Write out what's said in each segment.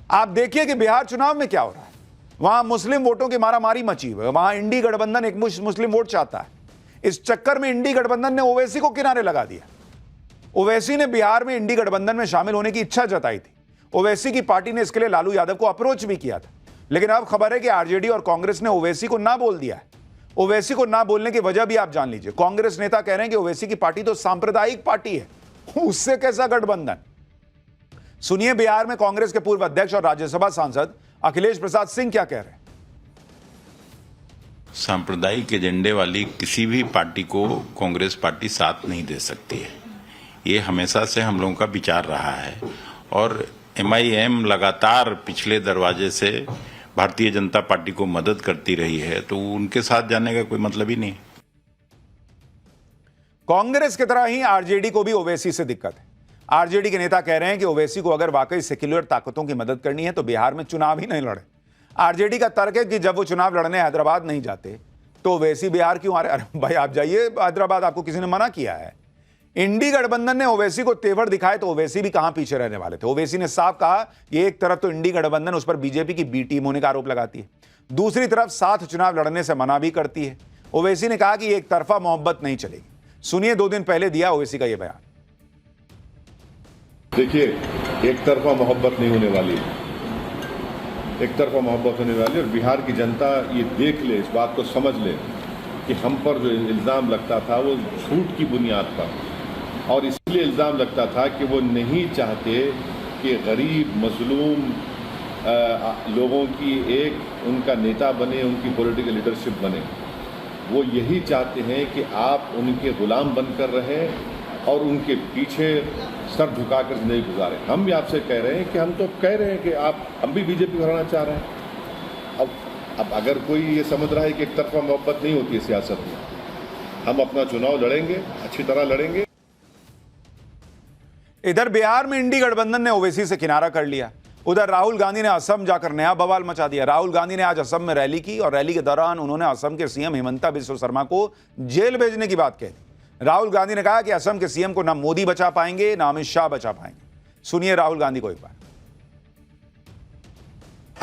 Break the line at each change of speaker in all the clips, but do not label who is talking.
आप देखिए कि बिहार चुनाव में क्या हो रहा है। वहां मुस्लिम वोटों की मारामारी मची हुई है। वहां इंडी गठबंधन एक मुस्लिम वोट चाहता है। इस चक्कर में इंडी गठबंधन ने ओवैसी को किनारे लगा दिया। ओवैसी ने बिहार में इंडी गठबंधन में शामिल होने की इच्छा जताई थी। ओवैसी की पार्टी ने इसके लिए लालू यादव को अप्रोच भी किया था, लेकिन अब खबर है कि आरजेडी और कांग्रेस ने ओवैसी को ना बोल दिया है। ओवैसी को ना बोलने की वजह भी आप जान लीजिए। कांग्रेस नेता कह रहे हैं कि ओवैसी की पार्टी तो सांप्रदायिक पार्टी है, उससे कैसा गठबंधन। सुनिए बिहार में कांग्रेस के पूर्व अध्यक्ष और राज्यसभा सांसद अखिलेश प्रसाद सिंह क्या कह रहे हैं।
सांप्रदायिक एजेंडे वाली किसी भी पार्टी को कांग्रेस पार्टी साथ नहीं दे सकती है। ये हमेशा से हम लोगों का विचार रहा है और एमआईएम लगातार पिछले दरवाजे से भारतीय जनता पार्टी को मदद करती रही है, तो उनके साथ जाने का कोई मतलब ही नहीं।
कांग्रेस की तरह ही आरजेडी को भी ओवैसी से दिक्कत है। आरजेडी के नेता कह रहे हैं कि ओवैसी को अगर वाकई सेक्युलर ताकतों की मदद करनी है तो बिहार में चुनाव ही नहीं लड़े। आरजेडी का तर्क है कि जब वो चुनाव लड़ने हैदराबाद नहीं जाते तो ओवैसी बिहार क्यों आ रहे। अरे भाई आप जाइए हैदराबाद, आपको किसी ने मना किया है। इंडी गठबंधन ने ओवैसी को तेवर दिखाए तो ओवैसी भी कहां पीछे रहने वाले थे। ओवैसी ने साफ कहा कि एक तरफ तो इंडी गठबंधन उस पर बीजेपी की बी टीम होने का आरोप लगाती है, दूसरी तरफ साथ चुनाव लड़ने से मना भी करती है। ओवैसी ने कहा कि एक तरफा मोहब्बत नहीं चलेगी। सुनिए 2 दिन पहले दिया ओवैसी का यह बयान।
देखिए, एक तरफा मोहब्बत नहीं होने वाली, एक तरफा मोहब्बत होने वाली। और बिहार की जनता ये देख ले, इस बात को समझ ले कि हम पर जो इल्ज़ाम लगता था वो झूठ की बुनियाद पर, और इसलिए इल्ज़ाम लगता था कि वो नहीं चाहते कि गरीब मजलूम लोगों की एक उनका नेता बने, उनकी पॉलिटिकल लीडरशिप बने। वो यही चाहते हैं कि आप उनके गुलाम बनकर रहें और उनके पीछे सर झुकाकर जिंदगी गुजारें। हम भी आपसे कह रहे हैं कि हम तो कह रहे हैं कि हम भी बीजेपी बनाना चाह रहे हैं। अब अगर कोई ये समझ रहा है कि एक तरफा मोहब्बत नहीं होती है सियासत में, हम अपना चुनाव लड़ेंगे, अच्छी तरह लड़ेंगे।
इधर बिहार में इंडी गठबंधन ने ओवैसी से किनारा कर लिया। उधर राहुल गांधी ने असम जाकर नया बवाल मचा दिया। राहुल गांधी ने आज असम में रैली की और रैली के दौरान उन्होंने असम के सीएम हिमंता बिस्वा शर्मा को जेल भेजने की बात कह दी। राहुल गांधी ने कहा कि असम के सीएम को ना मोदी बचा पाएंगे ना अमित शाह बचा पाएंगे। सुनिए राहुल गांधी को एक बार।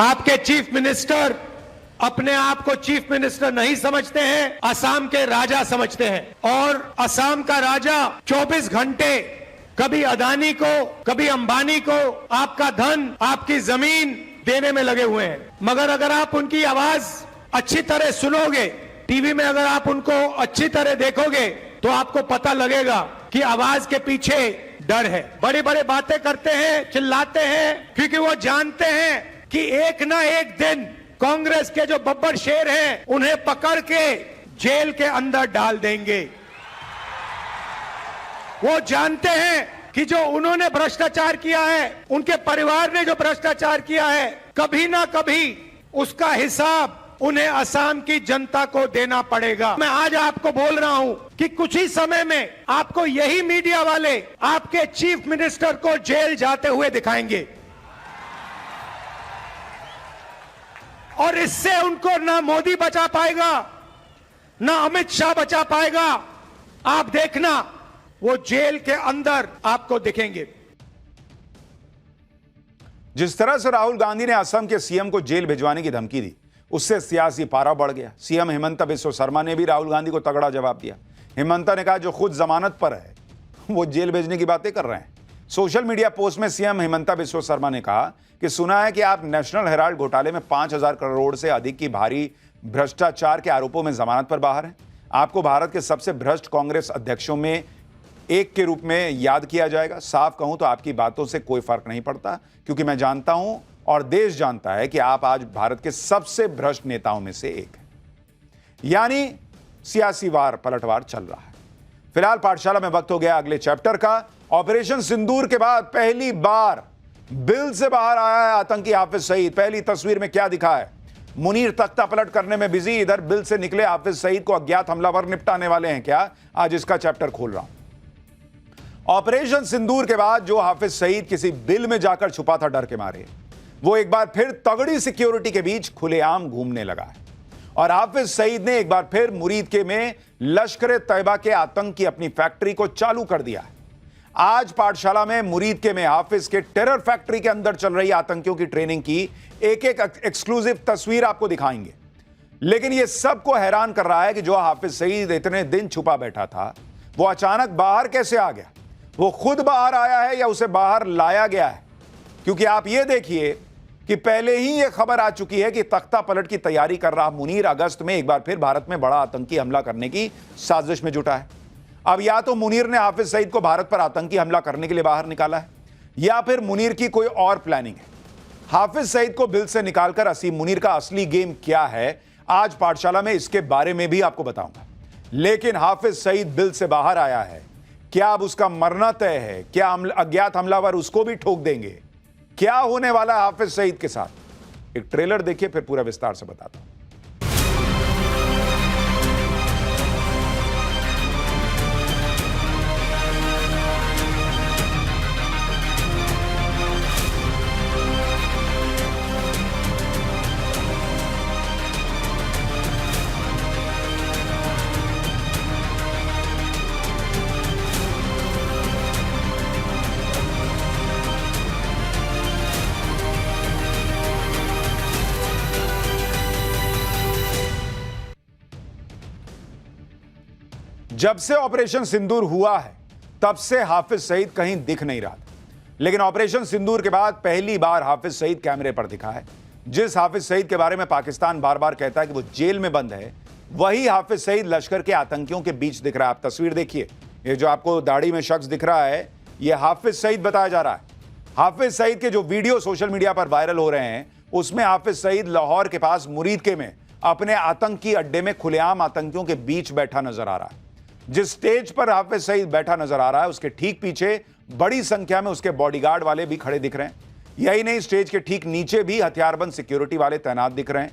आपके चीफ मिनिस्टर अपने आप को चीफ मिनिस्टर नहीं समझते हैं, असम के राजा समझते हैं। और असम का राजा 24 घंटे कभी अदानी को कभी अंबानी को आपका धन आपकी जमीन देने में लगे हुए हैं। मगर अगर आप उनकी आवाज अच्छी तरह सुनोगे, टीवी में अगर आप उनको अच्छी तरह देखोगे तो आपको पता लगेगा कि आवाज के पीछे डर है। बड़ी बड़ी बातें करते हैं, चिल्लाते हैं, क्योंकि वो जानते हैं कि एक ना एक दिन कांग्रेस के जो बब्बर शेर हैं उन्हें पकड़ के जेल के अंदर डाल देंगे। वो जानते हैं कि जो उन्होंने भ्रष्टाचार किया है, उनके परिवार ने जो भ्रष्टाचार किया है, कभी ना कभी उसका हिसाब उन्हें असम की जनता को देना पड़ेगा। मैं आज आपको बोल रहा हूं कि कुछ ही समय में आपको यही मीडिया वाले आपके चीफ मिनिस्टर को जेल जाते हुए दिखाएंगे और इससे उनको ना मोदी बचा पाएगा ना अमित शाह बचा पाएगा। आप देखना, वो जेल के अंदर आपको दिखेंगे।
जिस तरह से राहुल गांधी ने असम के सीएम को जेल भिजवाने की धमकी दी, उससे सियासी पारा बढ़ गया। सीएम हिमंता बिस्वा शर्मा ने भी राहुल गांधी को तगड़ा जवाब दिया। हिमंता ने कहा जो खुद जमानत पर है वो जेल भेजने की बातें कर रहे हैं। सोशल मीडिया पोस्ट में सीएम हिमंता बिस्वा शर्मा ने कहा कि सुना है कि आप नेशनल हेराल्ड घोटाले में 5,000 करोड़ से अधिक की भारी भ्रष्टाचार के आरोपों में जमानत पर बाहर हैं। आपको भारत के सबसे भ्रष्ट कांग्रेस अध्यक्षों में एक के रूप में याद किया जाएगा। साफ कहूं तो आपकी बातों से कोई फर्क नहीं पड़ता, क्योंकि मैं जानता हूं और देश जानता है कि आप आज भारत के सबसे भ्रष्ट नेताओं में से एक हैं। यानी सियासी वार पलटवार चल रहा है। फिलहाल पाठशाला में वक्त हो गया अगले चैप्टर का। ऑपरेशन सिंदूर के बाद पहली बार बिल से बाहर आया है आतंकी हाफिज सईद। पहली तस्वीर में क्या दिखा है? मुनीर तख्ता पलट करने में बिजी, इधर बिल से निकले हाफिज सईद को अज्ञात हमलावर निपटाने वाले हैं क्या? आज इसका चैप्टर खोल रहा हूं। ऑपरेशन सिंदूर के बाद जो हाफिज सईद किसी बिल में जाकर छुपा था डर के मारे, वो एक बार फिर तगड़ी सिक्योरिटी के बीच खुलेआम घूमने लगा है। और हाफिज सईद ने एक बार फिर मुरीद के में लश्कर-ए-तैयबा के आतंक की अपनी फैक्ट्री को चालू कर दिया है। आज पाठशाला में मुरीद में हाफिज के टेरर फैक्ट्री के अंदर चल रही आतंकियों की ट्रेनिंग की एक एक एक्सक्लूसिव तस्वीर आपको दिखाएंगे। लेकिन यह सबको हैरान कर रहा है कि जो हाफिज सईद इतने दिन छुपा बैठा था वो अचानक बाहर कैसे आ गया। वो खुद बाहर आया है या उसे बाहर लाया गया है? क्योंकि आप ये देखिए कि पहले ही यह खबर आ चुकी है कि तख्ता पलट की तैयारी कर रहा मुनीर अगस्त में एक बार फिर भारत में बड़ा आतंकी हमला करने की साजिश में जुटा है। अब या तो मुनीर ने हाफिज सईद को भारत पर आतंकी हमला करने के लिए बाहर निकाला है या फिर मुनीर की कोई और प्लानिंग है। हाफिज सईद को बिल से निकालकर असीम मुनीर का असली गेम क्या है, आज पाठशाला में इसके बारे में भी आपको बताऊंगा। लेकिन हाफिज सईद बिल से बाहर आया है, क्या अब उसका मरना तय है? क्या अज्ञात हमलावर उसको भी ठोक देंगे? क्या होने वाला है हाफिज सईद के साथ? एक ट्रेलर देखिए, फिर पूरा विस्तार से बताता हूं। जब से ऑपरेशन सिंदूर हुआ है तब से हाफिज सईद कहीं दिख नहीं रहा था, लेकिन ऑपरेशन सिंदूर के बाद पहली बार हाफिज सईद कैमरे पर दिखा है। जिस हाफिज सईद के बारे में पाकिस्तान बार बार कहता है कि वो जेल में बंद है, वही हाफिज सईद लश्कर के आतंकियों के बीच दिख रहा है। आप तस्वीर देखिए, ये जो आपको दाढ़ी में शख्स दिख रहा है, ये हाफिज सईद बताया जा रहा है। हाफिज सईद के जो वीडियो सोशल मीडिया पर वायरल हो रहे हैं उसमें हाफिज सईद लाहौर के पास मुरीद में अपने आतंकी अड्डे में खुलेआम आतंकियों के बीच बैठा नजर आ रहा है। जिस स्टेज पर हाफिज सईद बैठा नजर आ रहा है उसके ठीक पीछे बड़ी संख्या में उसके बॉडीगार्ड वाले भी खड़े दिख रहे हैं। यही नहीं, स्टेज के ठीक नीचे भी हथियारबंद सिक्योरिटी वाले तैनात दिख रहे हैं।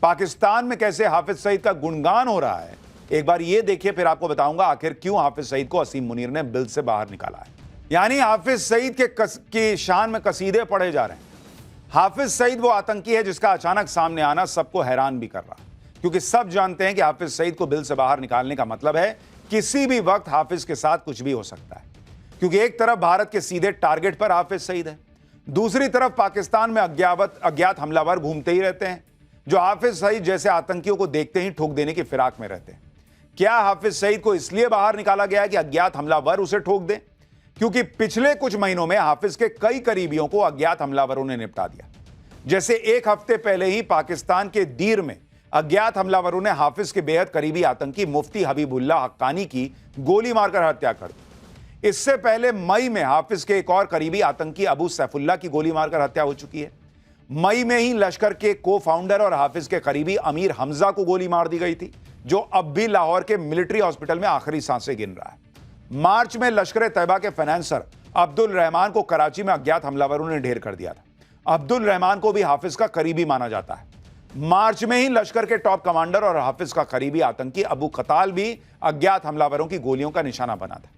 पाकिस्तान में कैसे हाफिज सईद का गुणगान हो रहा है, एक बार ये देखिए, फिर आपको बताऊंगा आखिर क्यों हाफिज सईद को असीम मुनीर ने बिल से बाहर निकाला है। यानी हाफिज सईद की शान में कसीदे पढ़े जा रहे हैं। हाफिज सईद वो आतंकी है जिसका अचानक सामने आना सबको हैरान भी कर रहा है, क्योंकि सब जानते हैं कि हाफिज सईद को बिल से बाहर निकालने का मतलब है किसी भी वक्त हाफिज के साथ कुछ भी हो सकता है। क्योंकि एक तरफ भारत के सीधे टारगेट पर हाफिज सईद है, दूसरी तरफ पाकिस्तान में अज्ञात हमलावर घूमते ही रहते हैं जो हाफिज सईद जैसे आतंकियों को देखते ही ठोक देने की फिराक में रहते हैं। क्या हाफिज सईद को इसलिए बाहर निकाला गया है कि अज्ञात हमलावर उसे ठोक दें? क्योंकि पिछले कुछ महीनों में हाफिज के कई करीबियों को अज्ञात हमलावरों ने निपटा दिया। जैसे एक हफ्ते पहले ही पाकिस्तान के दीर में अज्ञात हमलावरों ने हाफिज के बेहद करीबी आतंकी मुफ्ती हबीबुल्लाह हक्कानी की गोली मारकर हत्या कर दी। इससे पहले मई में हाफिज के एक और करीबी आतंकी अबू सैफुल्लाह की गोली मारकर हत्या हो चुकी है। मई में ही लश्कर के को फाउंडर और हाफिज के करीबी अमीर हमजा को गोली मार दी गई थी, जो अब भी लाहौर के मिलिट्री हॉस्पिटल में आखिरी सांसें गिन रहा है। मार्च में लश्कर तैयबा के फाइनेंसर अब्दुल रहमान को कराची में अज्ञात हमलावरों ने ढेर कर दिया था। अब्दुल रहमान को भी हाफिज का करीबी माना जाता है। मार्च में ही लश्कर के टॉप कमांडर और हाफिज का करीबी आतंकी अबू कताल भी अज्ञात हमलावरों की गोलियों का निशाना बना था।